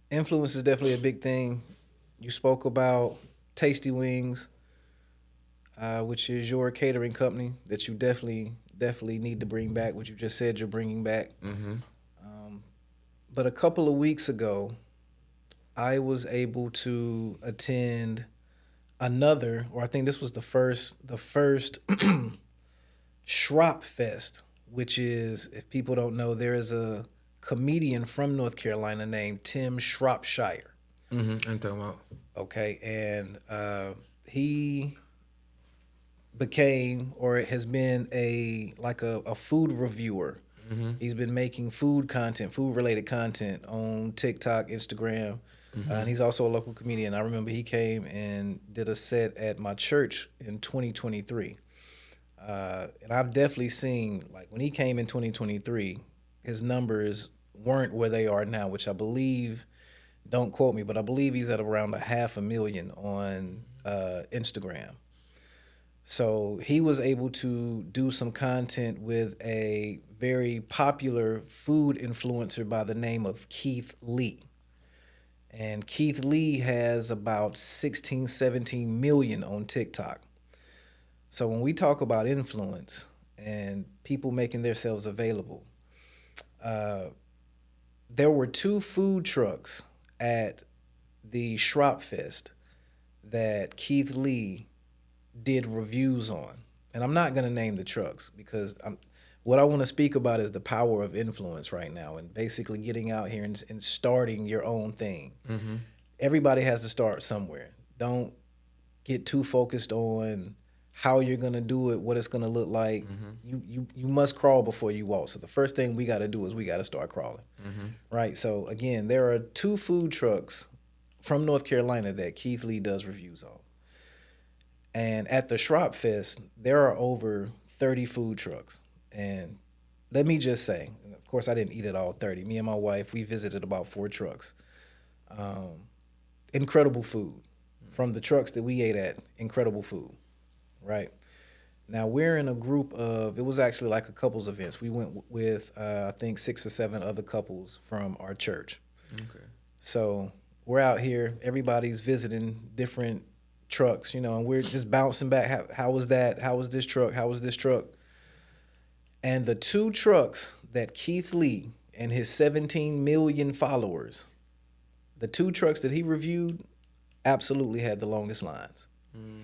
Influence is definitely a big thing. You spoke about Tasty Wings, which is your catering company that you definitely need to bring back. What you just said you're bringing back. Mm-hmm. Um, but a couple of weeks ago, I was able to attend another, or I think this was the first Shropfest, which is, if people don't know, there is a comedian from North Carolina named Tim Shropshire. Mm-hmm. I'm talking about. Okay, and he became or has been a food reviewer. Mm-hmm. He's been making food content, food related content on TikTok, Instagram, Mm-hmm. and he's also a local comedian. I remember he came and did a set at my church in 2023. And I've definitely seen, like, when he came in 2023, his numbers weren't where they are now, which I believe, don't quote me, but I believe he's at around a half a million on Instagram. So he was able to do some content with a very popular food influencer by the name of Keith Lee. And Keith Lee has about 16, 17 million on TikTok. So when we talk about influence and people making themselves available, uh, there were two food trucks at the Shropfest that Keith Lee did reviews on. And I'm not going to name the trucks because what I want to speak about is the power of influence right now and basically getting out here and starting your own thing. Mm-hmm. Everybody has to start somewhere. Don't get too focused on how you're gonna do it, what it's gonna look like. Mm-hmm. You must crawl before you walk. So the first thing we got to do is we got to start crawling, Mm-hmm. right? So again, there are two food trucks from North Carolina that Keith Lee does reviews on, and at the Shrop Fest there are over 30 food trucks. And let me just say, and of course I didn't eat at all 30. Me and my wife, we visited about four trucks. Um, Incredible food from the trucks that we ate at. Incredible food, right? Now we're in a group of. It was actually like a couples events. We went with I think six or seven other couples from our church. Okay. So we're out here. Everybody's visiting different trucks, and we're just bouncing back. How was that? How was this truck? How was this truck? And the two trucks that Keith Lee and his 17 million followers, the two trucks that he reviewed, absolutely had the longest lines. Mm.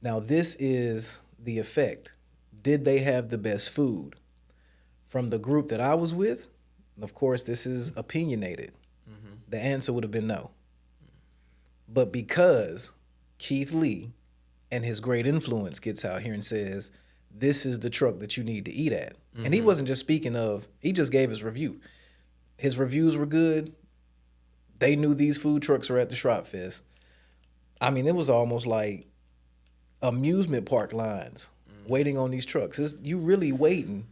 Now, this is the effect. Did they have the best food? From the group that I was with, and of course, this is opinionated, Mm-hmm. the answer would have been no. But because Keith Lee and his great influence gets out here and says, this is the truck that you need to eat at. And he Mm-hmm. wasn't just speaking of, he just gave his review. His reviews were good. They knew these food trucks were at the Shrop Fest. I mean, it was almost like amusement park lines waiting on these trucks. You really waiting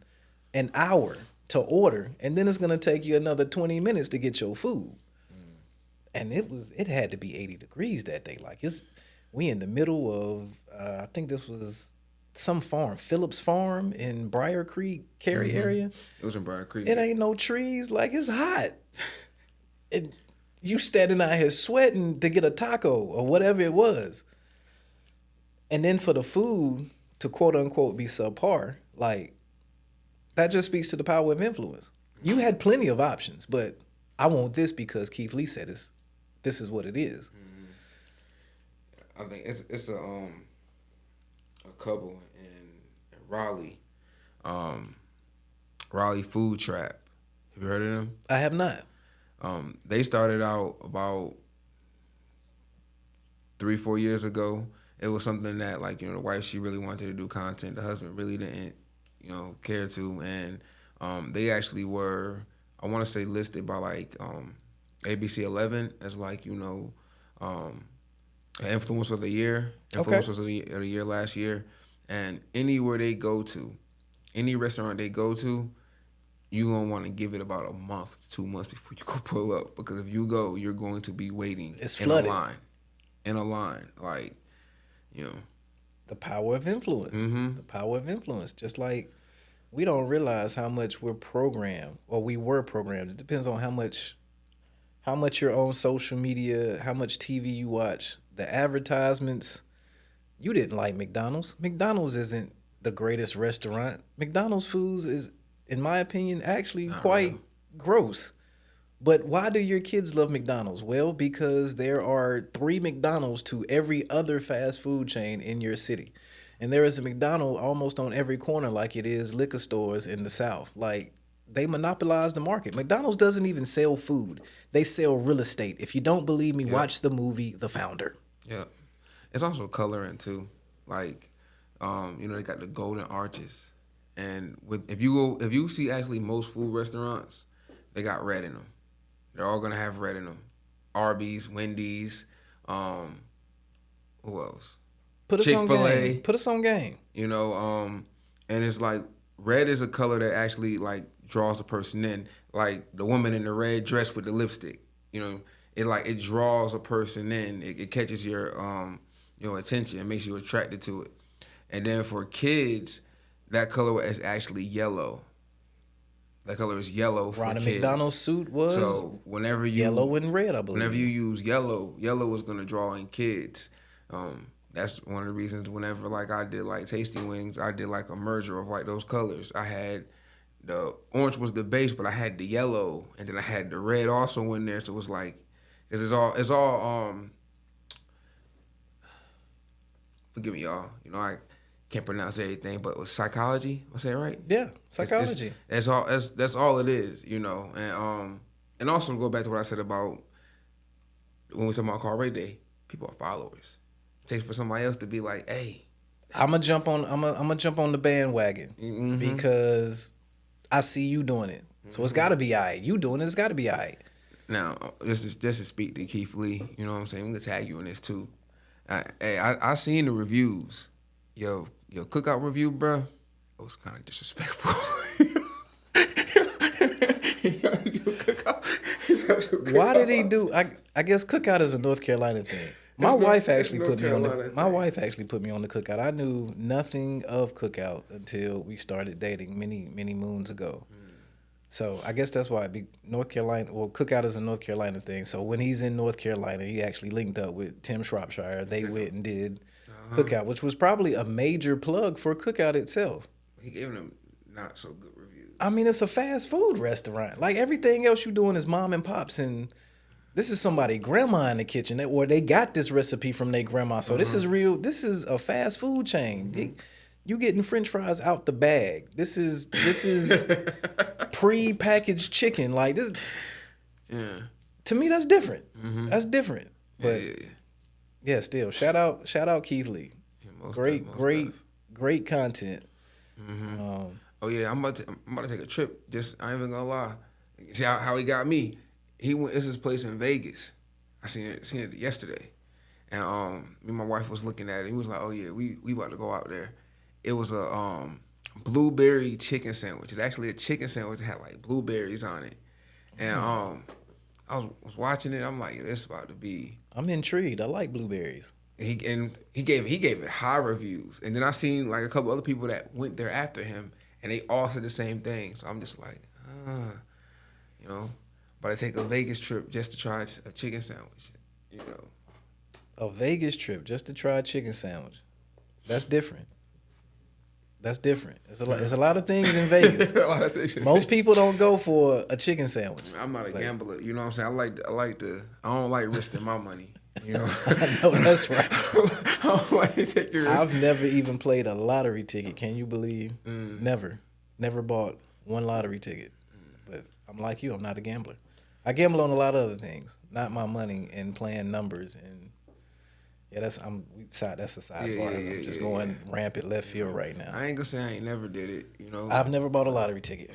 an hour to order, and then it's gonna take you another 20 minutes to get your food. And it had to be 80 degrees that day. Like, we in the middle of I think this was some farm, Phillips Farm in Briar Creek, Cary Mm-hmm. area. It was in Briar Creek. It ain't no trees. Like, it's hot. It, you standing out here sweating to get a taco or whatever it was. And then for the food to quote unquote be subpar, like, that just speaks to the power of influence. You had plenty of options, but I want this because Keith Lee said this is what it is. I think it's a couple in Raleigh, um, Raleigh Food Trap. Have you heard of them? I have not. They started out about 3 4 years ago. It was something that, like, the wife, she really wanted to do content. The husband really didn't care to, and they actually were, I want to say, listed by like ABC 11 as, like, um, influence of the year, Okay. influencers of the year last year. And anywhere they go to, any restaurant they go to, you gonna want to give it about a month, 2 months before you go pull up, because if you go, you're going to be waiting It's in a flooded. line, like, you know. The power of influence. Mm-hmm. The power of influence. Just like we don't realize how much we're programmed, or we were programmed. It depends on how much you're on social media, how much TV you watch, the advertisements. You didn't like McDonald's. McDonald's isn't the greatest restaurant. McDonald's foods is, in my opinion, actually Not quite real. gross. But why do your kids love McDonald's? Well, because there are 3 McDonald's to every other fast food chain in your city. And there is a McDonald's almost on every corner, like it is liquor stores in the South. Like, they monopolize the market. McDonald's doesn't even sell food, they sell real estate. If you don't believe me, Yep. watch the movie The Founder. Yeah. It's also coloring too. Like, they got the golden arches, and if you see actually most food restaurants, they got red in them. They're all gonna have red in them. Arby's, Wendy's, who else? Put us on Chick-fil-A. game. Put us on game. And it's like red is a color that actually like draws a person in. Like the woman in the red dress with the lipstick. It draws a person in. It catches your attention. It makes you attracted to it. And then for kids, that color is actually yellow. That color is yellow for Ronald kids. McDonald's suit was So whenever yellow and red, I believe. whenever you use yellow is gonna draw in kids. That's one of the reasons. Whenever like I did like tasty wings, I did like a merger of like those colors. I had the orange was the base, but I had the yellow, and then I had the red also in there. So it was like, cause it's all forgive me, y'all. I can't pronounce everything, but it was psychology. I say it right? Yeah, psychology. That's all. That's all it is. And also to go back to what I said about when we talk about car rate day, people are followers. It takes for somebody else to be like, hey, I'm gonna jump on the bandwagon mm-hmm. because I see you doing it. So it's got to be all right. You doing it, it's got to be all right. Now, just to speak to Keith Lee, you know what I'm saying? I'm gonna tag you in this too. I seen the reviews. Yo, cookout review, bro. It was kind of disrespectful. Why did he do? I guess cookout is a North Carolina thing. My wife actually put me on the cookout. I knew nothing of cookout until we started dating many moons ago. So I guess that's why North Carolina. Well, cookout is a North Carolina thing. So when he's in North Carolina, he actually linked up with Tim Shropshire. They went and did cookout, which was probably a major plug for cookout itself. He gave them not so good reviews. I mean, it's a fast food restaurant. Like everything else you doing is mom and pops, and this is somebody grandma in the kitchen, or they got this recipe from their grandma. So this is real. This is a fast food chain. You getting French fries out the bag. This is pre-packaged chicken. Like this. Yeah. To me, that's different. Mm-hmm. That's different. But yeah, still shout out Keith Lee. Yeah, Great content. Mm-hmm. Oh yeah, I'm about to take a trip. I ain't even gonna lie. See how he got me. He went. It's his place in Vegas. I seen it yesterday, and me and my wife was looking at it. He was like, "Oh yeah, we about to go out there." It was a blueberry chicken sandwich. It's actually a chicken sandwich that had like blueberries on it, and I was watching it. I'm like, yeah, this is about to be. I'm intrigued. I like blueberries. He gave it high reviews, and then I seen like a couple other people that went there after him, and they all said the same thing. So I'm just like, but I take a Vegas trip just to try a chicken sandwich, A Vegas trip just to try a chicken sandwich. That's different. There's a lot of things in Vegas. A lot of things. Most people don't go for a chicken sandwich. I'm not a gambler. You know what I'm saying? I don't like risking my money. I know that's right. I don't like to take your risk. I've never even played a lottery ticket. Can you believe? Never bought one lottery ticket. But I'm like you. I'm not a gambler. I gamble on a lot of other things, not my money and playing numbers. And yeah, that's a sidebar. I'm just going rampant left field right now. I ain't gonna say I ain't never did it. I've never bought a lottery ticket.